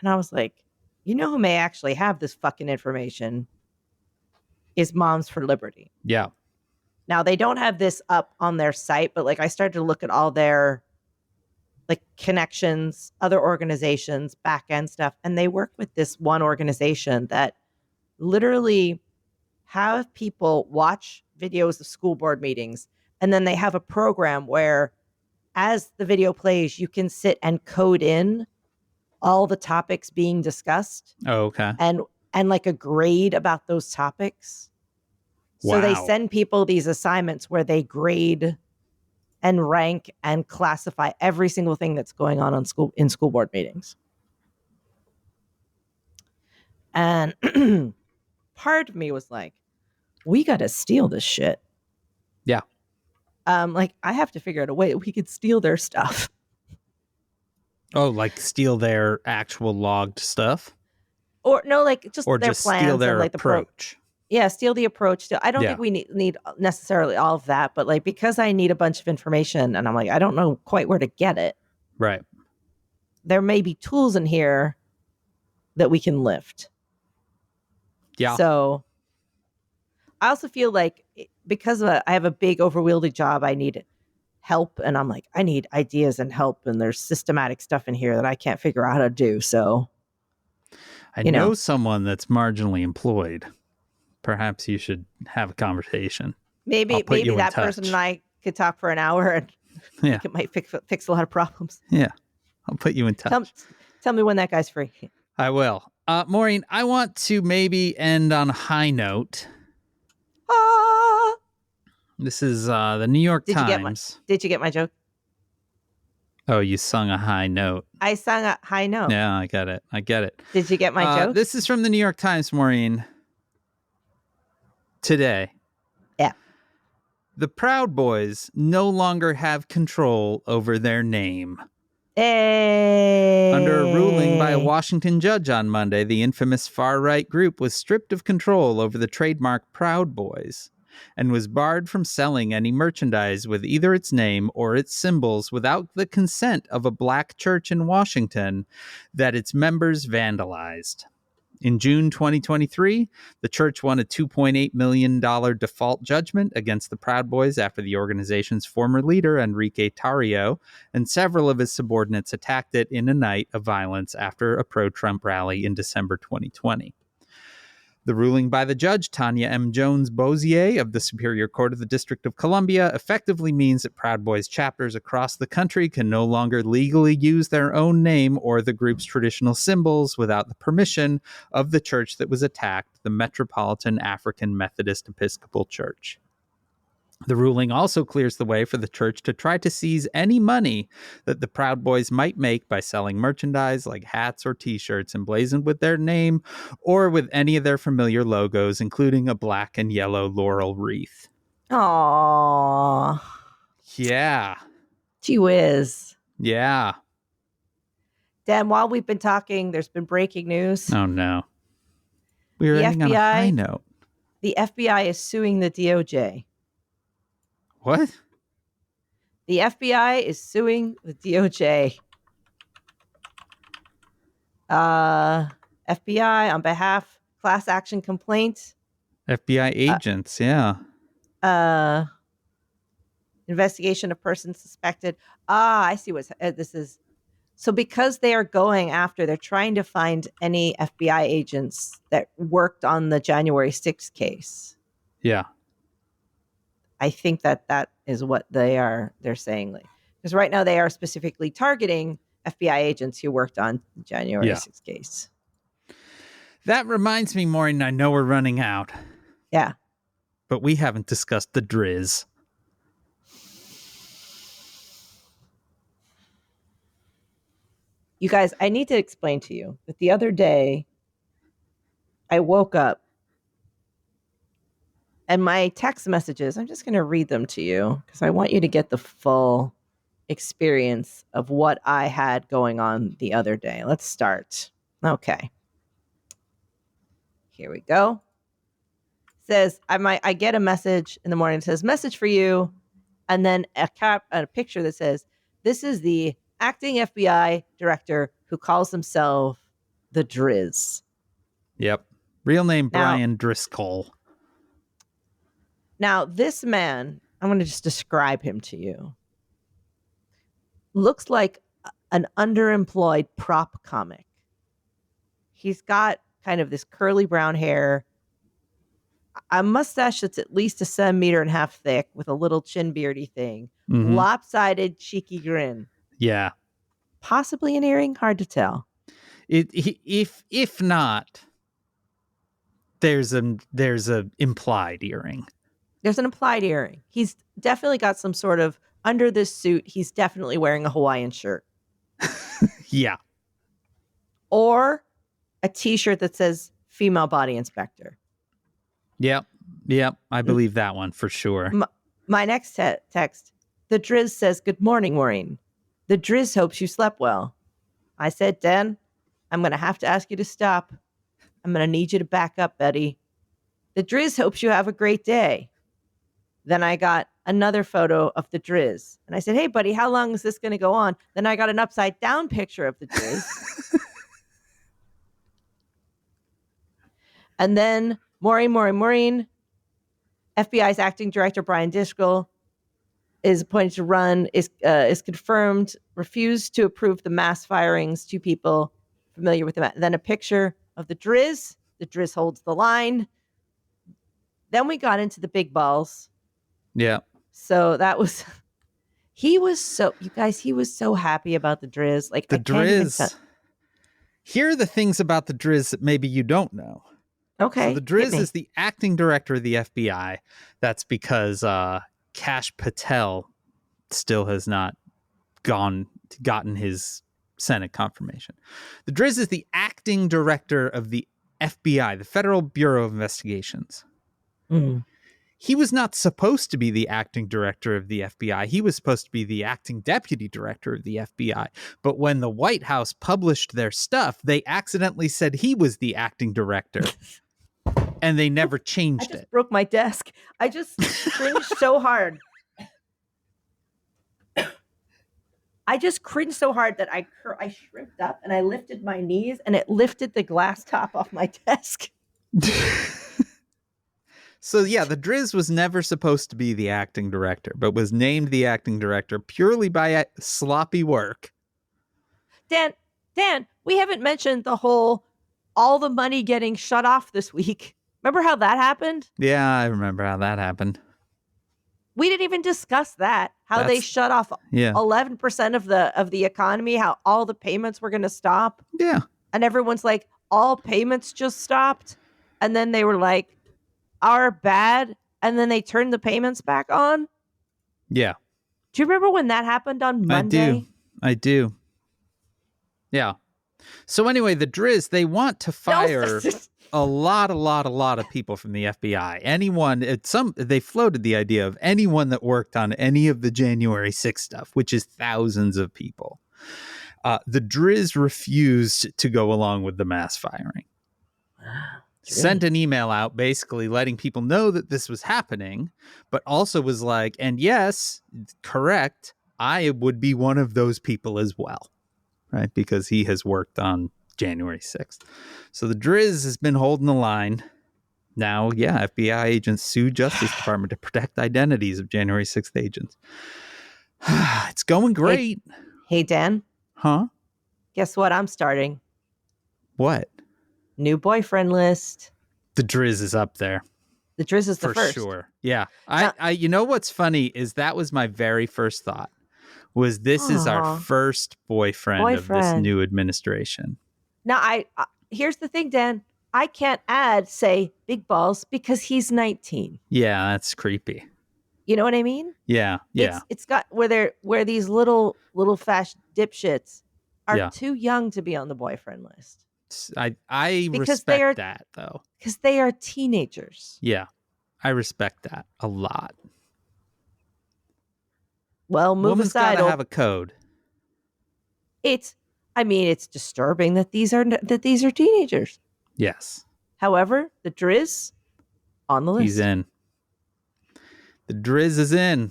And I was like, you know who may actually have this fucking information is Moms for Liberty. Yeah. Now, they don't have this up on their site, but like I started to look at all their like connections, other organizations, back end stuff. And they work with this one organization that literally have people watch videos of school board meetings. And then they have a program where as the video plays, you can sit and code in all the topics being discussed. Oh, okay. And like a grade about those topics. Wow. So they send people these assignments where they grade and rank and classify every single thing that's going on in school board meetings. And part of me was like, we got to steal this shit. Yeah. Like, I have to figure out a way that we could steal their stuff. Oh, like steal their actual logged stuff? Or no, like just Or their just plans steal their and like approach? yeah, steal the approach. I don't Yeah. think we need necessarily all of that, but like because I need a bunch of information and I'm like, I don't know quite where to get it. Right. There may be tools in here that we can lift. Yeah. So I also feel like because I have a big overwhelming job, I need help. And I'm like, I need ideas and help. And there's systematic stuff in here that I can't figure out how to do. So I know someone that's marginally employed. Perhaps you should have a conversation. Maybe that person and I could talk for an hour and it might fix a lot of problems. Yeah. I'll put you in touch. Tell me when that guy's free. I will. Maureen, I want to maybe end on a high note. This is the New York Times. Did you get my joke? Oh, you sung a high note. I sung a high note. Yeah, I get it. Did you get my joke? This is from the New York Times, Maureen. Today. Yeah. The Proud Boys no longer have control over their name. Hey. Under a ruling by a Washington judge on Monday, the infamous far-right group was stripped of control over the trademark Proud Boys and was barred from selling any merchandise with either its name or its symbols without the consent of a black church in Washington that its members vandalized. In June 2023, the church won a $2.8 million default judgment against the Proud Boys after the organization's former leader, Enrique Tarrio, and several of his subordinates attacked it in a night of violence after a pro-Trump rally in December 2020. The ruling by the judge, Tanya M. Jones-Bozier of the Superior Court of the District of Columbia, effectively means that Proud Boys chapters across the country can no longer legally use their own name or the group's traditional symbols without the permission of the church that was attacked, the Metropolitan African Methodist Episcopal Church. The ruling also clears the way for the church to try to seize any money that the Proud Boys might make by selling merchandise like hats or t-shirts emblazoned with their name or with any of their familiar logos, including a black and yellow laurel wreath. Aww. Yeah. Gee whiz. Yeah. Dan, while we've been talking, there's been breaking news. Oh, no. We were ending on a high note. The FBI is suing the DOJ. What? The FBI is suing the DOJ. FBI on behalf class action complaint. FBI agents, yeah. Investigation of persons suspected. I see what this is. So because they're trying to find any FBI agents that worked on the January 6th case. Yeah. I think that is what they're saying. Because right now they are specifically targeting FBI agents who worked on the January 6th case. That reminds me, Maureen, I know we're running out. Yeah. But we haven't discussed the Drizz. You guys, I need to explain to you that the other day I woke up and my text messages, I'm just going to read them to you because I want you to get the full experience of what I had going on the other day. Let's start. Okay. Here we go. It says, I get a message in the morning. It says, message for you. And then a picture that says, this is the acting FBI director who calls himself the Drizz. Yep. Real name, Brian Driscoll. Now, this man, I'm going to just describe him to you. Looks like an underemployed prop comic. He's got kind of this curly brown hair, a mustache that's at least 1.5 centimeters thick with a little chin beardy thing, lopsided, cheeky grin. Yeah. Possibly an earring, hard to tell. If not, there's a implied earring. There's an implied earring. He's definitely got some sort of, under this suit, he's definitely wearing a Hawaiian shirt. Yeah. Or a t-shirt that says female body inspector. Yep. I believe that one for sure. My next text, the Driz says, "Good morning, Maureen. The Driz hopes you slept well." I said, "Dan, I'm going to have to ask you to stop. I'm going to need you to back up, Betty. The Driz hopes you have a great day." Then I got another photo of the Driz. And I said, "Hey, buddy, how long is this going to go on?" Then I got an upside down picture of the Driz. And then Maureen, FBI's acting director, Brian Driscoll, is appointed to run, is confirmed, refused to approve the mass firings. 2 people familiar with the Then a picture of the Driz. The Driz holds the line. Then we got into the big balls. Yeah. So that was, he was so happy about the Driz. Like the Driz. Here are the things about the Driz that maybe you don't know. Okay. So the Driz is the acting director of the FBI. That's because Kash Patel still has not gotten his Senate confirmation. The Driz is the acting director of the FBI, the Federal Bureau of Investigations. Mm. He was not supposed to be the acting director of the FBI. He was supposed to be the acting deputy director of the FBI. But when the White House published their stuff, they accidentally said he was the acting director. And they never changed it. I just broke my desk. I just cringed so hard. I just cringed so hard that I shrimped up and I lifted my knees and it lifted the glass top off my desk. So yeah, the Driz was never supposed to be the acting director, but was named the acting director purely by sloppy work. Dan, we haven't mentioned all the money getting shut off this week. Remember how that happened? Yeah, I remember how that happened. We didn't even discuss that. They shut off 11% of the economy, how all the payments were going to stop. Yeah. And everyone's like, all payments just stopped. And then they were like, "Our bad." And then they turned the payments back on. Yeah. Do you remember when that happened on Monday? I do. Yeah. So anyway, the Driz, they want to fire a lot of people from the FBI. They floated the idea of anyone that worked on any of the January 6th stuff, which is thousands of people. The Driz refused to go along with the mass firing. Sent an email out basically letting people know that this was happening, but also was like, and yes, correct, I would be one of those people as well, right? Because he has worked on January 6th. So the Driz has been holding the line. Now, yeah, FBI agents sue Justice Department to protect identities of January 6th agents. It's going great. Hey, Dan. Huh? Guess what I'm starting? What? New boyfriend list. The Driz is up there. The Driz is the first. For sure. Yeah. I you know what's funny is that was my very first thought. Was this is our first boyfriend of this new administration. Now, here's the thing, Dan. I can't add, say, big balls because he's 19. Yeah, that's creepy. You know what I mean? Yeah. It's got where these little fash dipshits are too young to be on the boyfriend list. I respect that though. Because they are teenagers. Yeah, I respect that a lot. Well, move Woman's aside. Gotta have a code. It's disturbing that these are teenagers. Yes. However, the Driz on the list. He's in. The Driz is in.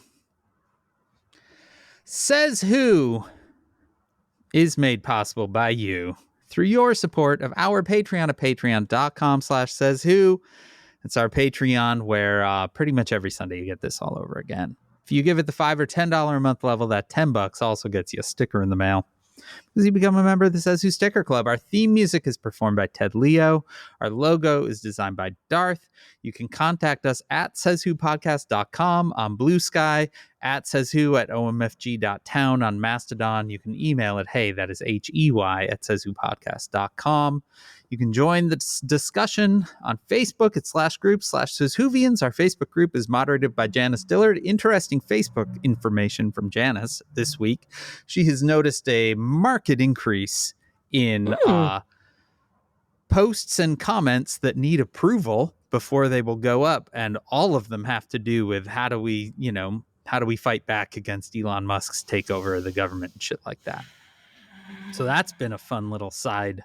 Says Who is made possible by you through your support of our Patreon at patreon.com/sayswho. It's our Patreon where pretty much every Sunday you get this all over again. If you give it the $5 or $10 a month level, that $10 also gets you a sticker in the mail. Because you become a member of the Says Who Sticker Club. Our theme music is performed by Ted Leo. Our logo is designed by Darth. You can contact us at sayswhopodcast.com on Blue Sky, at sayswho at omfg.town on Mastodon. You can email it, hey, that is HEY at sayswhopodcast.com. You can join the discussion on Facebook at /group/SaysWhovians. Our Facebook group is moderated by Janice Dillard. Interesting Facebook information from Janice this week. She has noticed a marked increase in posts and comments that need approval before they will go up, and all of them have to do with how do we fight back against Elon Musk's takeover of the government and shit like that. So that's been a fun little side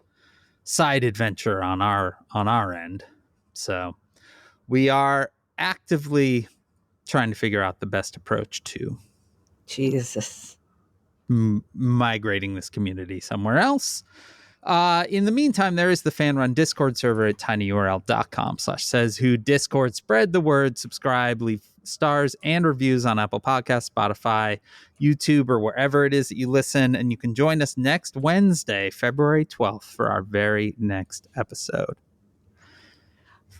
adventure on our end. So we are actively trying to figure out the best approach to Jesus. migrating this community somewhere else. In the meantime, there is the fan-run Discord server at tinyurl.com/sayswho Discord. Spread the word, subscribe, leave stars and reviews on Apple Podcasts, Spotify, YouTube, or wherever it is that you listen. And you can join us next Wednesday, February 12th, for our very next episode.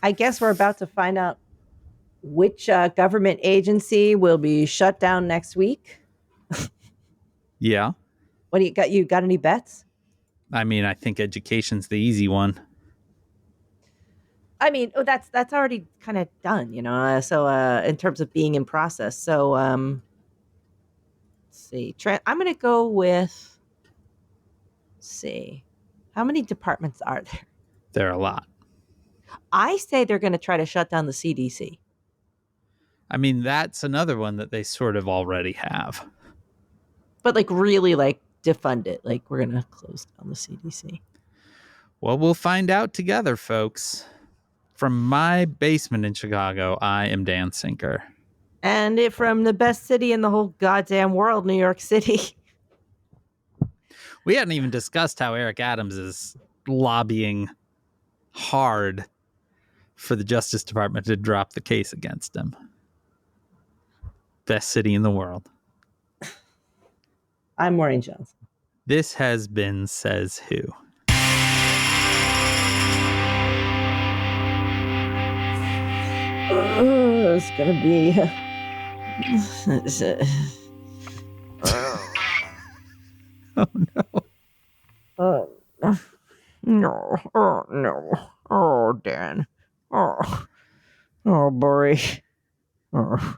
I guess we're about to find out which government agency will be shut down next week. Yeah. What do you got? You got any bets? I mean, I think education's the easy one. I mean, that's already kind of done, so in terms of being in process. So let's see. I'm going to go with, let's see. How many departments are there? There are a lot. I say they're going to try to shut down the CDC. I mean, that's another one that they sort of already have. But really defund it. We're going to close down the CDC. Well, we'll find out together, folks. From my basement in Chicago, I am Dan Sinker. And from the best city in the whole goddamn world, New York City. We hadn't even discussed how Eric Adams is lobbying hard for the Justice Department to drop the case against him. Best city in the world. I'm Maureen Johnson. This has been Says Who. It's gonna be. Oh no! Oh no! Oh no! Oh Dan! Oh, Bory! Oh.